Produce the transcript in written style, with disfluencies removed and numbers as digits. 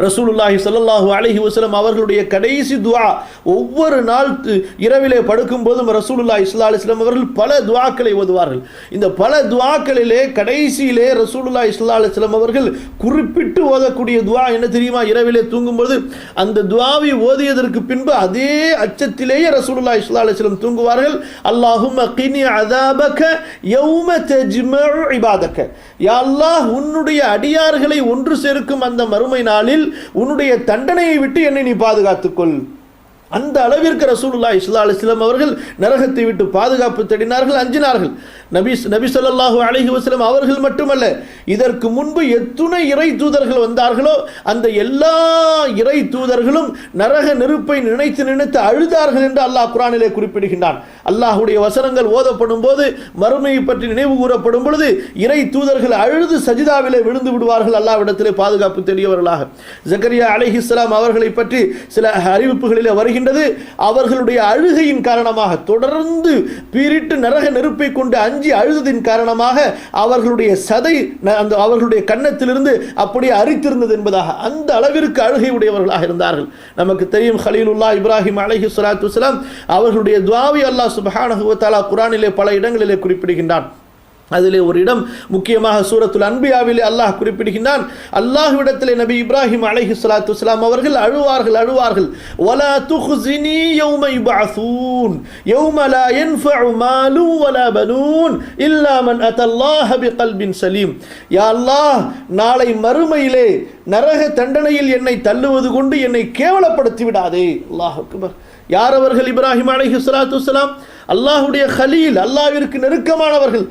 ரசூலுல்லாஹி ஸல்லல்லாஹு அலைஹி வஸல்லம் அவர்களுடைய கடைசி துஆ, ஒவ்வொரு நாள் இரவிலே படுக்கும் போதும் ரசூலுல்லாஹி ஸல்லல்லாஹு அலைஹி வஸல்லம் அவர்கள் பல துஆக்களை ஓதுவார்கள். இந்த பல துஆக்களிலே கடைசியிலே ரசூலுல்லாஹி ஸல்லல்லாஹு அலைஹி வஸல்லம் அவர்கள் குறிப்பிட்டு ஓதக்கூடிய துஆ என்ன தெரியுமா? இரவிலே தூங்கும்போது அந்த துஆவை ஓதியதற்கு பின்பு அதே அச்சத்திலேயே ரசூலுல்லாஹி ஸல்லல்லாஹு அலைஹி வஸல்லம் தூங்குவார்கள். அல்லாஹும்ம கினி அஸாபக யௌம தஜ்மஉ இபாதக, யா அல்லாஹ், உன்னுடைய அடியார்களை ஒன்று சேர்க்கும் அந்த மறுமை நாளில் உன்னுடைய தண்டனையை விட்டு என்னை நீ பாதுகாத்துக்கொள். அந்த அளவிற்கு ரசூலுல்லாஹி ஸல்லல்லாஹு அலைஹி வஸல்லம் அவர்கள் நரகத்தை விட்டு பாதுகாப்பு தேடினார்கள், அஞ்சினார்கள். நபி ஸல்லல்லாஹு அலைஹி வஸல்லம் அவர்கள் மட்டுமல்ல, இதற்கு முன்பு எத்துணை இறை தூதர்கள் வந்தார்களோ அந்த எல்லா இறை தூதர்களும் நரக நெருப்பை நினைத்து நினைத்து அழுதார்கள் என்று அல்லாஹ் குர்ஆனிலே குறிப்பிடுகின்றான். அல்லாஹ்வுடைய வசனங்கள் ஓதப்படும் போது, மறுமையை பற்றி நினைவு கூறப்படும் பொழுது இறை தூதர்கள் அழுது சஜிதாவிலே விழுந்து விடுவார்கள், அல்லாஹ்விடத்திலே பாதுகாப்பு தேடியவர்களாக. ஜக்கரியா அலைஹிஸ்ஸலாம் அவர்களை பற்றி சில அறிவிப்புகளிலே வருகின்றது. அவர்களுடைய அழுகையின் காரணமாக, தொடர்ந்து பீரிட்டு நரக நெருப்பை கொண்டு அஞ்சி அழுததின் காரணமாக அவர்களுடைய சதை அவர்களுடைய கன்னத்திலிருந்து அப்படியே அரித்திருந்தது என்பதாக அந்த அளவிற்கு அழுகை உடையவர்களாக இருந்தார்கள். நமக்கு தெரியும், கலீலுல்லாஹ் இப்ராஹிம் அலைஹிஸ்ஸலாத்து வஸ்ஸலாம் அவர்களுடைய துஆவை அல்லாஹ் சுப்ஹானஹு வ தஆலா குர்ஆனிலே பல இடங்களிலே குறிப்பிடுகின்றான். அதிலே ஒரு இடம் முக்கியமாக சூரத்துல் அன்பியாவிலே அல்லாஹ் குறிப்பிடுகின்றான். அல்லாஹ்விடத்திலே நபி இப்ராஹிம் அலைஹிஸ்ஸலாத்து வஸ்ஸலாம் அவர்கள் அழுவார்கள். வலா துஹ்ஸினி யௌம யுபஅஸூன் யௌம லா யன்ஃபஉ மாலு வலா பனூன் இல்லா மன் அத்தல்லாஹ பிகல்பின் சலீம். யா அல்லாஹ், நாளை மறுமையிலே நரக தண்டனையில் என்னை தள்ளுவது கொண்டு என்னை கேவலப்படுத்தி விடாதே. அல்லாஹ் அக்பர். யார் அவர்கள்? இப்ராஹிம் அலைஹிஸ்ஸலாத்து வஸ்ஸலாம் அல்லாஹ்வுடைய கலீல், அல்லாஹ்விற்கு நெருக்கமானவர்கள்.